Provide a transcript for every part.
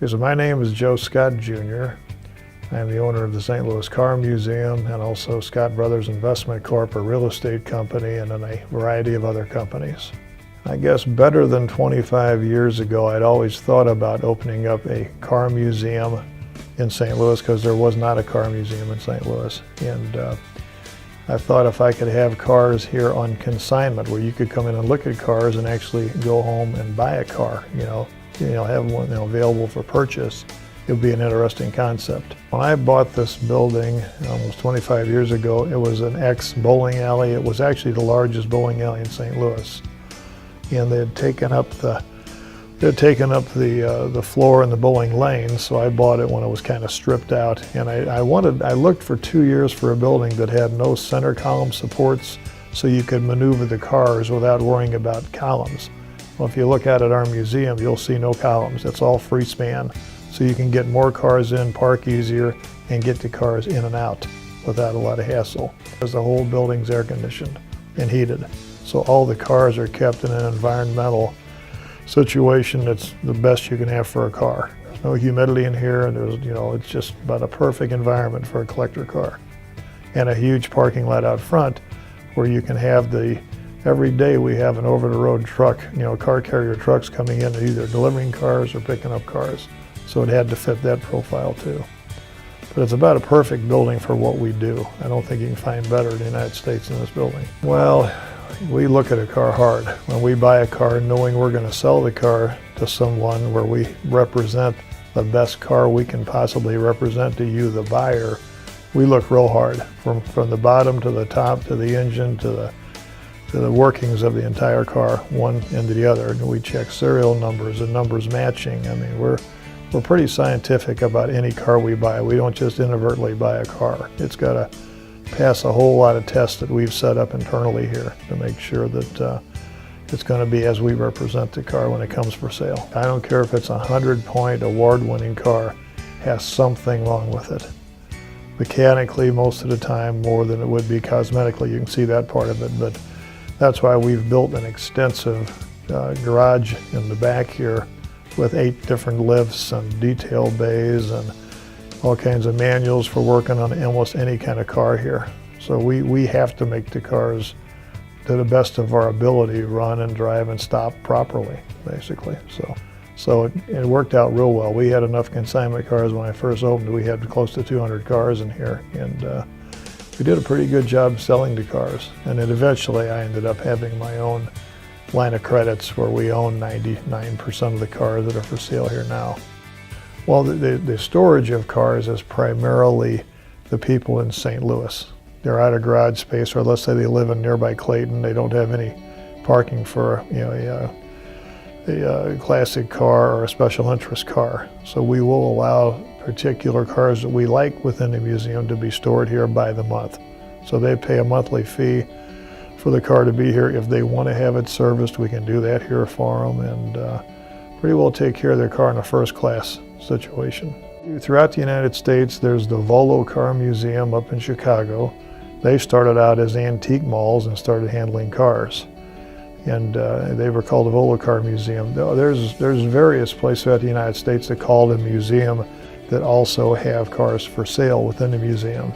Okay, so my name is Joe Scott Jr. I'm the owner of the St. Louis Car Museum and also Scott Brothers Investment Corp., a real estate company, and then a variety of other companies. I guess better than 25 years ago, I'd always thought about opening up a car museum in St. Louis because there was not a car museum in St. Louis. And I thought if I could have cars here on consignment where you could come in and look at cars and actually go home and buy a car, have one available for purchase, it would be an interesting concept. When I bought this building almost 25 years ago, it was an ex-bowling alley. It was actually the largest bowling alley in St. Louis. And they had taken up the floor in the bowling lane, so I bought it when it was kind of stripped out. And I looked for 2 years for a building that had no center column supports, so you could maneuver the cars without worrying about columns. Well, if you look out at our museum, you'll see no columns. It's all free span, so you can get more cars in, park easier, and get the cars in and out without a lot of hassle. Because the whole building's air conditioned and heated, so all the cars are kept in an environmental situation that's the best you can have for a car. There's no humidity in here, and it's just about a perfect environment for a collector car. And a huge parking lot out front where you can have every day we have an over-the-road truck, car carrier trucks coming in, either delivering cars or picking up cars. So it had to fit that profile too. But it's about a perfect building for what we do. I don't think you can find better in the United States than this building. Well, we look at a car hard. When we buy a car, knowing we're going to sell the car to someone where we represent the best car we can possibly represent to you, the buyer, we look real hard from the bottom to the top, to the engine, to the workings of the entire car, one end to the other. And we check serial numbers and numbers matching. I mean, we're pretty scientific about any car we buy. We don't just inadvertently buy a car. It's got to pass a whole lot of tests that we've set up internally here to make sure that it's going to be as we represent the car when it comes for sale. I don't care if it's a 100-point award-winning car, has something wrong with it. Mechanically, most of the time, more than it would be cosmetically. You can see that part of it, but that's why we've built an extensive garage in the back here with 8 different lifts and detail bays and all kinds of manuals for working on almost any kind of car here. So we have to make the cars to the best of our ability run and drive and stop properly, basically. So it worked out real well. We had enough consignment cars when I first opened. We had close to 200 cars in here, and we did a pretty good job selling the cars. And then eventually I ended up having my own line of credits where we own 99% of the cars that are for sale here now. Well, the storage of cars is primarily the people in St. Louis. They're out of garage space, or let's say they live in nearby Clayton. They don't have any parking for a classic car or a special interest car. So we will allow particular cars that we like within the museum to be stored here by the month. So they pay a monthly fee for the car to be here. If they want to have it serviced, we can do that here for them, and pretty well take care of their car in a first-class situation. Throughout the United States, there's the Volo Car Museum up in Chicago. They started out as antique malls and started handling cars, and they were called the Volo Car Museum. There's various places throughout the United States that call it a museum that also have cars for sale within the museum.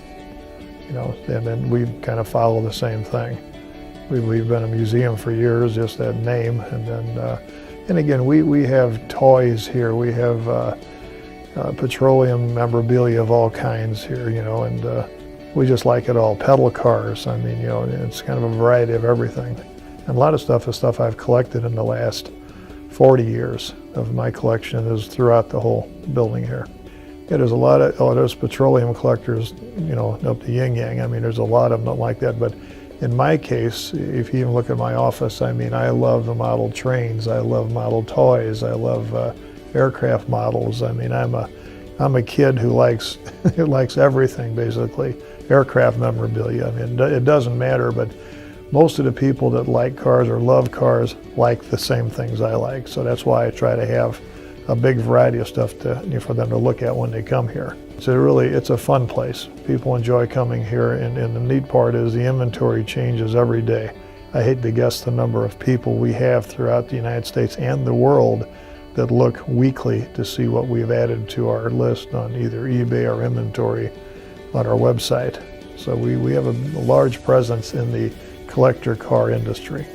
And then we kind of follow the same thing. We've been a museum for years, just that name, and then and again, we have toys here. We have petroleum memorabilia of all kinds here, and we just like it all. Pedal cars, I mean, it's kind of a variety of everything. And a lot of stuff is stuff I've collected in the last 40 years of my collection is throughout the whole building here. Yeah, there's a lot of those petroleum collectors, up to yin yang. I mean, there's a lot of them like that, but in my case, if you even look at my office, I mean, I love the model trains, I love model toys, I love aircraft models. I mean, I'm a kid who likes everything, basically. Aircraft memorabilia, I mean, it doesn't matter, but most of the people that like cars or love cars like the same things I like. So that's why I try to have a big variety of stuff for them to look at when they come here. So it's a fun place. People enjoy coming here, and the neat part is the inventory changes every day. I hate to guess the number of people we have throughout the United States and the world that look weekly to see what we've added to our list on either eBay or inventory on our website. So we have a large presence in the collector car industry.